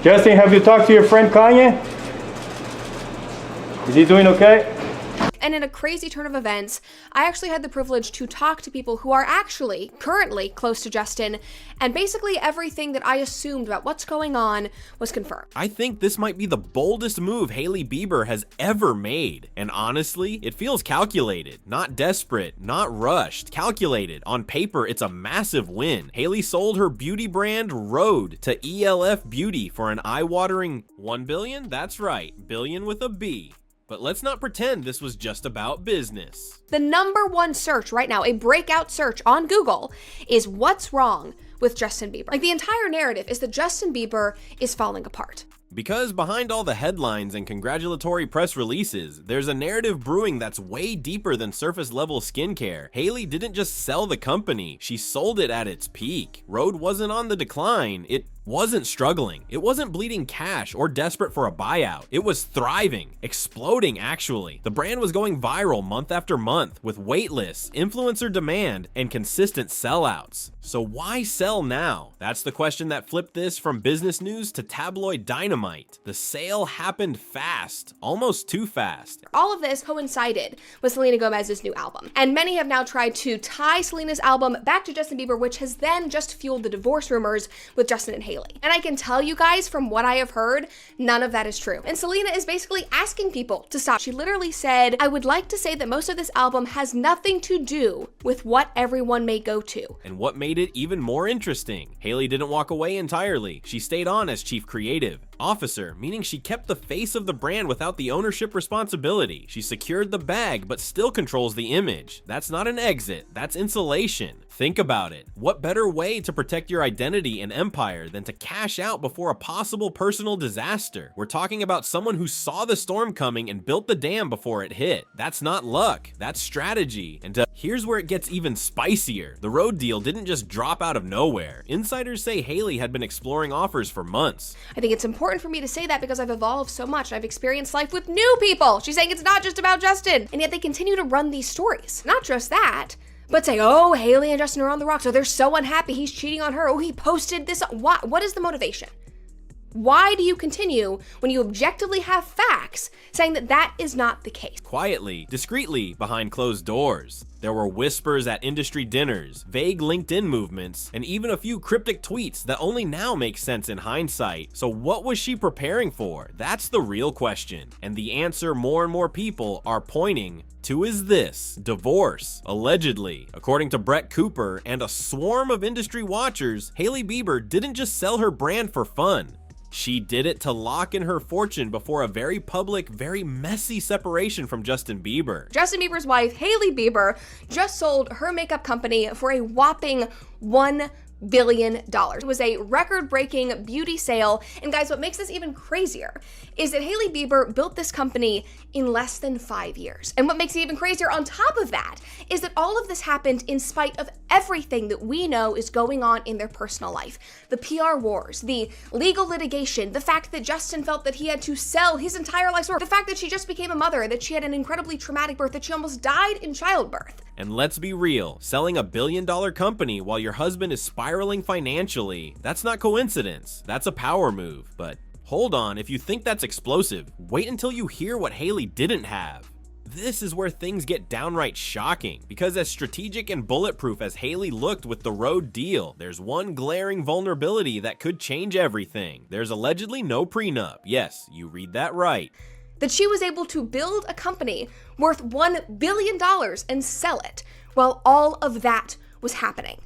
Justin, have you talked to your friend Kanye? Is he doing okay? And in a crazy turn of events, I actually had the privilege to talk to people who are actually currently close to Justin, and basically everything that I assumed about what's going on was confirmed. I think this might be the boldest move Hailey Bieber has ever made. And honestly, it feels calculated, not desperate, not rushed, calculated. On paper, it's a massive win. Hailey sold her beauty brand Rhode to e.l.f. Beauty for an eye-watering $1 billion? That's right, billion with a B. But let's not pretend this was just about business. The #1 search right now, a breakout search on Google, is what's wrong with Justin Bieber. Like, the entire narrative is that Justin Bieber is falling apart. Because behind all the headlines and congratulatory press releases, there's a narrative brewing that's way deeper than surface level skincare. Hailey didn't just sell the company, she sold it at its peak. Rhode wasn't on the decline, it wasn't struggling, it wasn't bleeding cash or desperate for a buyout. It was thriving, exploding actually. The brand was going viral month after month with waitlists, influencer demand, and consistent sellouts. So why sell now? That's the question that flipped this from business news to tabloid dynamite. The sale happened fast, almost too fast. All of this coincided with Selena Gomez's new album, and many have now tried to tie Selena's album back to Justin Bieber, which has then just fueled the divorce rumors with Justin and Hailey. And I can tell you guys, from what I have heard, none of that is true. And Selena is basically asking people to stop. She literally said, "I would like to say that most of this album has nothing to do with what everyone may go to." And what made it even more interesting, Hailey didn't walk away entirely. She stayed on as chief creative officer, meaning she kept the face of the brand without the ownership responsibility. She secured the bag, but still controls the image. That's not an exit, that's insulation. Think about it. What better way to protect your identity and empire than to cash out before a possible personal disaster? We're talking about someone who saw the storm coming and built the dam before it hit. That's not luck, that's strategy. And here's where it gets even spicier. The Rhode deal didn't just drop out of nowhere. Insiders say Hailey had been exploring offers for months. I think it's important for me to say that because I've evolved so much. I've experienced life with new people. She's saying it's not just about Justin. And yet they continue to run these stories. Not just that, but say, oh, Hailey and Justin are on the rocks. Oh, they're so unhappy. He's cheating on her. Oh, he posted this. What is the motivation? Why do you continue when you objectively have facts saying that that is not the case? Quietly, discreetly, behind closed doors. There were whispers at industry dinners, vague LinkedIn movements, and even a few cryptic tweets that only now make sense in hindsight. So what was she preparing for? That's the real question. And the answer more and more people are pointing to is this: divorce, allegedly. According to Brett Cooper and a swarm of industry watchers, Hailey Bieber didn't just sell her brand for fun. She did it to lock in her fortune before a very public, very messy separation from Justin Bieber. Justin Bieber's wife, Hailey Bieber, just sold her makeup company for a whopping $1 billion. It was a record-breaking beauty sale. And guys, what makes this even crazier is that Hailey Bieber built this company in less than 5 years. And what makes it even crazier on top of that is that all of this happened in spite of everything that we know is going on in their personal life. The PR wars, the legal litigation, the fact that Justin felt that he had to sell his entire life's work, the fact that she just became a mother, that she had an incredibly traumatic birth, that she almost died in childbirth. And let's be real, selling a billion-dollar company while your husband is spiraling financially, that's not coincidence, that's a power move. But hold on, if you think that's explosive, wait until you hear what Hailey didn't have. This is where things get downright shocking, because as strategic and bulletproof as Hailey looked with the Rhode deal, there's one glaring vulnerability that could change everything. There's allegedly no prenup. Yes, you read that right. That she was able to build a company worth $1 billion and sell it while all of that was happening.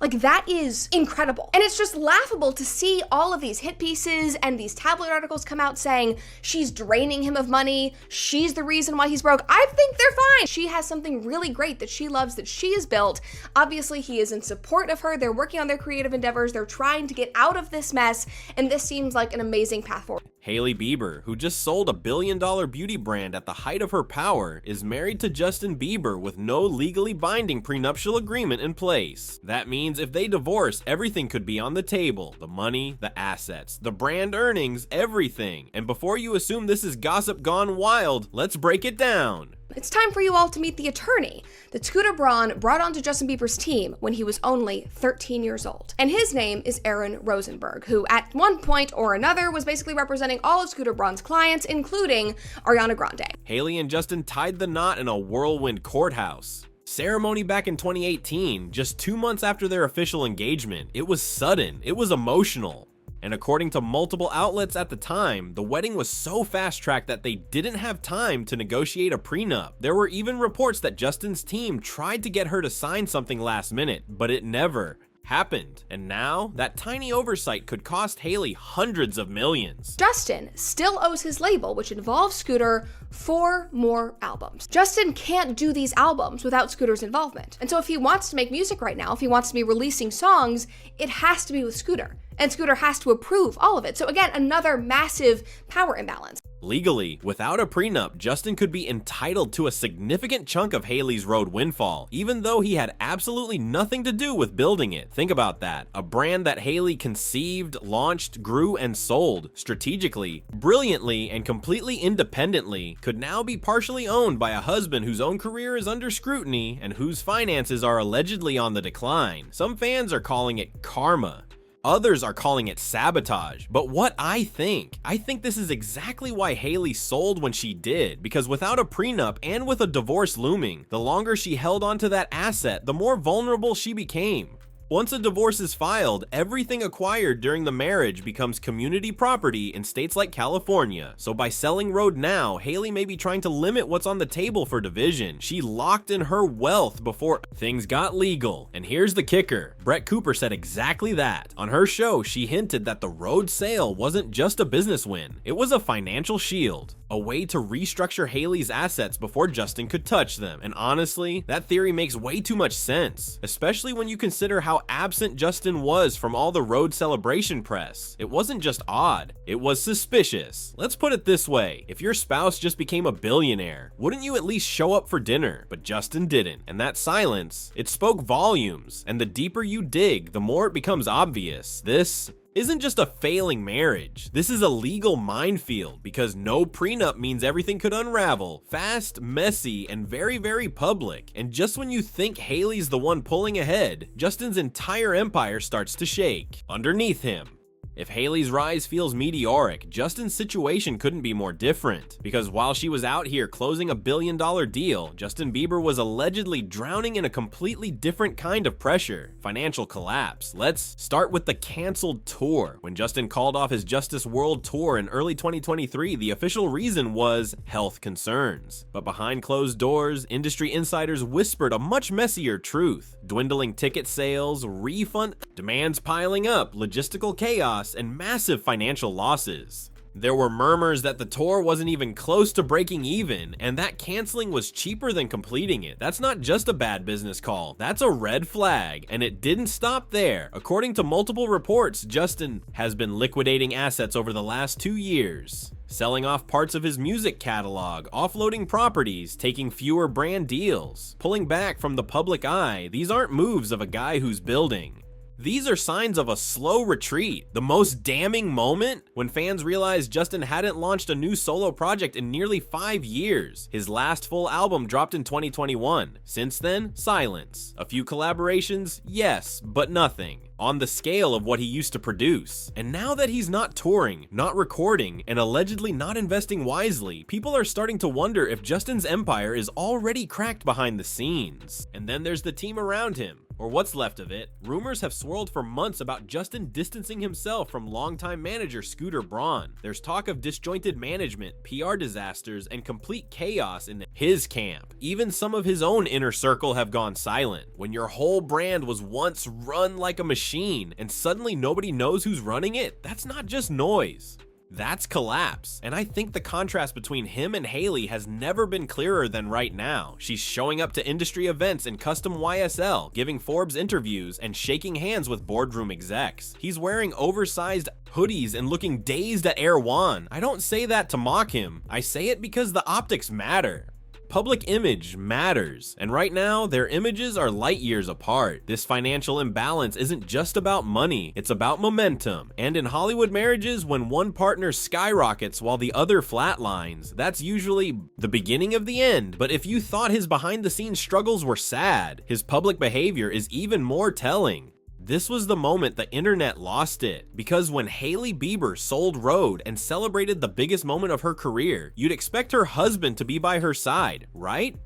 Like, that is incredible. And it's just laughable to see all of these hit pieces and these tabloid articles come out saying she's draining him of money, she's the reason why he's broke. I think they're fine. She has something really great that she loves, that she has built. Obviously, he is in support of her. They're working on their creative endeavors. They're trying to get out of this mess, and this seems like an amazing path forward. Hailey Bieber, who just sold $1 billion beauty brand at the height of her power, is married to Justin Bieber with no legally binding prenuptial agreement in place. That means if they divorce, everything could be on the table. The money, the assets, the brand earnings, everything. And before you assume this is gossip gone wild, let's break it down. It's time for you all to meet the attorney that Scooter Braun brought onto Justin Bieber's team when he was only 13 years old. And his name is Aaron Rosenberg, who at one point or another was basically representing all of Scooter Braun's clients, including Ariana Grande. Hailey and Justin tied the knot in a whirlwind courthouse ceremony back in 2018, just 2 months after their official engagement. It was sudden, it was emotional. And according to multiple outlets at the time, the wedding was so fast-tracked that they didn't have time to negotiate a prenup. There were even reports that Justin's team tried to get her to sign something last minute, but it never happened. And now, that tiny oversight could cost Hailey hundreds of millions. Justin still owes his label, which involves Scooter, 4 more albums. Justin can't do these albums without Scooter's involvement. And so if he wants to make music right now, if he wants to be releasing songs, it has to be with Scooter. And Scooter has to approve all of it. So again, another massive power imbalance. Legally, without a prenup, Justin could be entitled to a significant chunk of Hailey's Rhode windfall, even though he had absolutely nothing to do with building it. Think about that. A brand that Hailey conceived, launched, grew, and sold strategically, brilliantly, and completely independently could now be partially owned by a husband whose own career is under scrutiny and whose finances are allegedly on the decline. Some fans are calling it karma. Others are calling it sabotage, but what I think this is exactly why Hailey sold when she did, because without a prenup and with a divorce looming, the longer she held onto that asset, the more vulnerable she became. Once a divorce is filed, everything acquired during the marriage becomes community property in states like California. So by selling Rhode now, Hailey may be trying to limit what's on the table for division. She locked in her wealth before things got legal. And here's the kicker. Brett Cooper said exactly that. On her show, she hinted that the Rhode sale wasn't just a business win. It was a financial shield. A way to restructure Hailey's assets before Justin could touch them. And honestly, that theory makes way too much sense, especially when you consider how absent Justin was from all the Rhode celebration press. It wasn't just odd, it was suspicious. Let's put it this way, if your spouse just became a billionaire, wouldn't you at least show up for dinner? But Justin didn't, and that silence, it spoke volumes. And the deeper you dig, the more it becomes obvious. This isn't just a failing marriage. This is a legal minefield, because no prenup means everything could unravel. Fast, messy, and very, very public. And just when you think Hailey's the one pulling ahead, Justin's entire empire starts to shake underneath him. If Hailey's rise feels meteoric, Justin's situation couldn't be more different. Because while she was out here closing $1 billion deal, Justin Bieber was allegedly drowning in a completely different kind of pressure: financial collapse. Let's start with the canceled tour. When Justin called off his Justice World Tour in early 2023, the official reason was health concerns. But behind closed doors, industry insiders whispered a much messier truth: dwindling ticket sales, refund demands piling up, logistical chaos, and massive financial losses. There were murmurs that the tour wasn't even close to breaking even, and that canceling was cheaper than completing it. That's not just a bad business call, that's a red flag. And it didn't stop there. According to multiple reports, Justin has been liquidating assets over the last 2 years, selling off parts of his music catalog, offloading properties, taking fewer brand deals, pulling back from the public eye. These aren't moves of a guy who's building. These are signs of a slow retreat. The most damning moment? When fans realized Justin hadn't launched a new solo project in nearly 5 years. His last full album dropped in 2021. Since then, silence. A few collaborations, yes, but nothing on the scale of what he used to produce. And now that he's not touring, not recording, and allegedly not investing wisely, people are starting to wonder if Justin's empire is already cracked behind the scenes. And then there's the team around him, or what's left of it. Rumors have swirled for months about Justin distancing himself from longtime manager Scooter Braun. There's talk of disjointed management, PR disasters, and complete chaos in his camp. Even some of his own inner circle have gone silent. When your whole brand was once run like a machine, and suddenly nobody knows who's running it, that's not just noise. That's collapse. And I think the contrast between him and Hailey has never been clearer than right now. She's showing up to industry events in custom YSL, giving Forbes interviews, and shaking hands with boardroom execs. He's wearing oversized hoodies and looking dazed at Air One. I don't say that to mock him. I say it because the optics matter. Public image matters, and right now, their images are light years apart. This financial imbalance isn't just about money, it's about momentum. And in Hollywood marriages, when one partner skyrockets while the other flatlines, that's usually the beginning of the end. But if you thought his behind-the-scenes struggles were sad, his public behavior is even more telling. This was the moment the internet lost it, because when Hailey Bieber sold Rhode and celebrated the biggest moment of her career, you'd expect her husband to be by her side, right?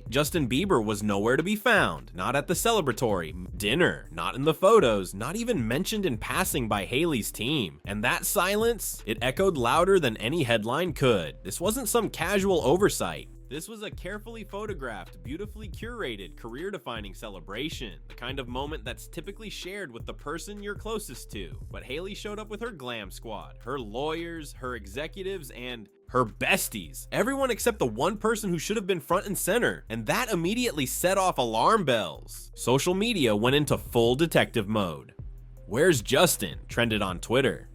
Justin Bieber was nowhere to be found, not at the celebratory dinner, not in the photos, not even mentioned in passing by Hailey's team. And that silence, it echoed louder than any headline could. This wasn't some casual oversight. This was a carefully photographed, beautifully curated, career-defining celebration, the kind of moment that's typically shared with the person you're closest to. But Hailey showed up with her glam squad, her lawyers, her executives, and her besties. Everyone except the one person who should have been front and center, and that immediately set off alarm bells. Social media went into full detective mode. "Where's Justin?" trended on Twitter.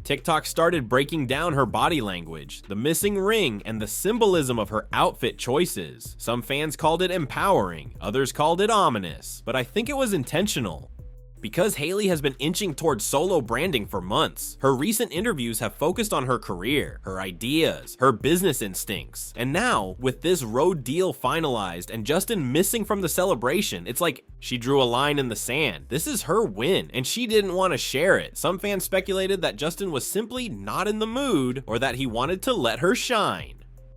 TikTok started breaking down her body language, the missing ring, and the symbolism of her outfit choices. Some fans called it empowering, others called it ominous, but I think it was intentional. Because Hailey has been inching towards solo branding for months, her recent interviews have focused on her career, her ideas, her business instincts. And now, with this Rhode deal finalized and Justin missing from the celebration, it's like she drew a line in the sand. This is her win, and she didn't want to share it. Some fans speculated that Justin was simply not in the mood, or that he wanted to let her shine.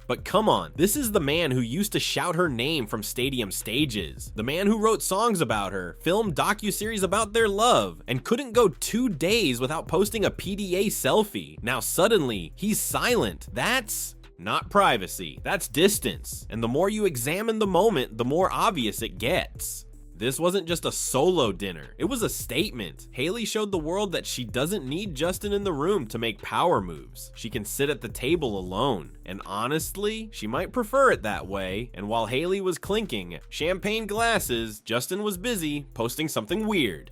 But come on, this is the man who used to shout her name from stadium stages, the man who wrote songs about her, filmed docuseries about their love, and couldn't go 2 days without posting a PDA selfie. Now suddenly, he's silent. That's not privacy, that's distance. And the more you examine the moment, the more obvious it gets. This wasn't just a solo dinner, it was a statement. Hailey showed the world that she doesn't need Justin in the room to make power moves. She can sit at the table alone. And honestly, she might prefer it that way. And while Hailey was clinking champagne glasses, Justin was busy posting something weird.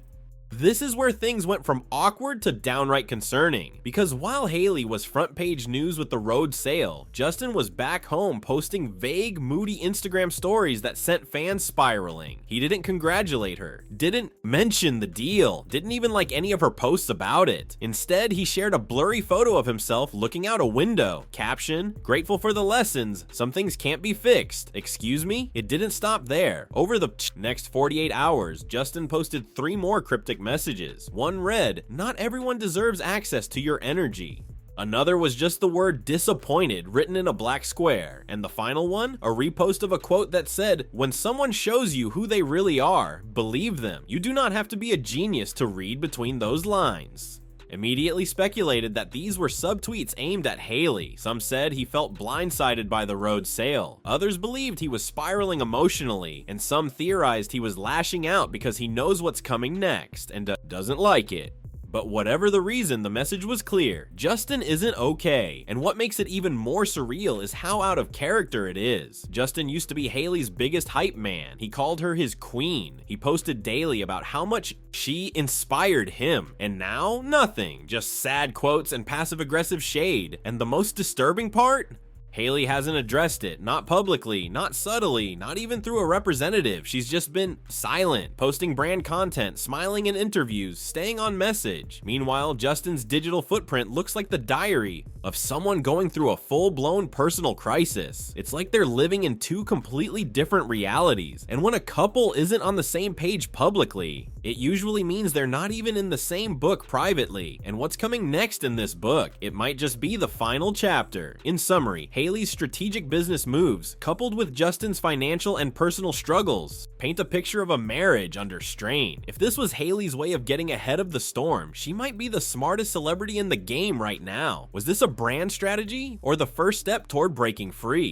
This is where things went from awkward to downright concerning, because while Hailey was front page news with the Rhode sale, Justin was back home posting vague, moody Instagram stories that sent fans spiraling. He didn't congratulate her, didn't mention the deal, didn't even like any of her posts about it. Instead, he shared a blurry photo of himself looking out a window. Caption, "Grateful for the lessons, some things can't be fixed." Excuse me? It didn't stop there. Over the next 48 hours, Justin posted 3 more cryptic messages. One read, "Not everyone deserves access to your energy." Another was just the word disappointed written in a black square. And the final one, a repost of a quote that said, "When someone shows you who they really are, believe them. You do not have to be a genius to read between those lines." Immediately speculated that these were subtweets aimed at Hailey. Some said he felt blindsided by the Rhode sale. Others believed he was spiraling emotionally, and some theorized he was lashing out because he knows what's coming next and doesn't like it. But whatever the reason, the message was clear. Justin isn't okay. And what makes it even more surreal is how out of character it is. Justin used to be Hailey's biggest hype man. He called her his queen. He posted daily about how much she inspired him. And now, nothing. Just sad quotes and passive-aggressive shade. And the most disturbing part? Hailey hasn't addressed it, not publicly, not subtly, not even through a representative. She's just been silent, posting brand content, smiling in interviews, staying on message. Meanwhile, Justin's digital footprint looks like the diary of someone going through a full-blown personal crisis. It's like they're living in 2 completely different realities. And when a couple isn't on the same page publicly, it usually means they're not even in the same book privately. And what's coming next in this book? It might just be the final chapter. In summary, Hailey's strategic business moves, coupled with Justin's financial and personal struggles, paint a picture of a marriage under strain. If this was Hailey's way of getting ahead of the storm, she might be the smartest celebrity in the game right now. Was this a brand strategy or the first step toward breaking free?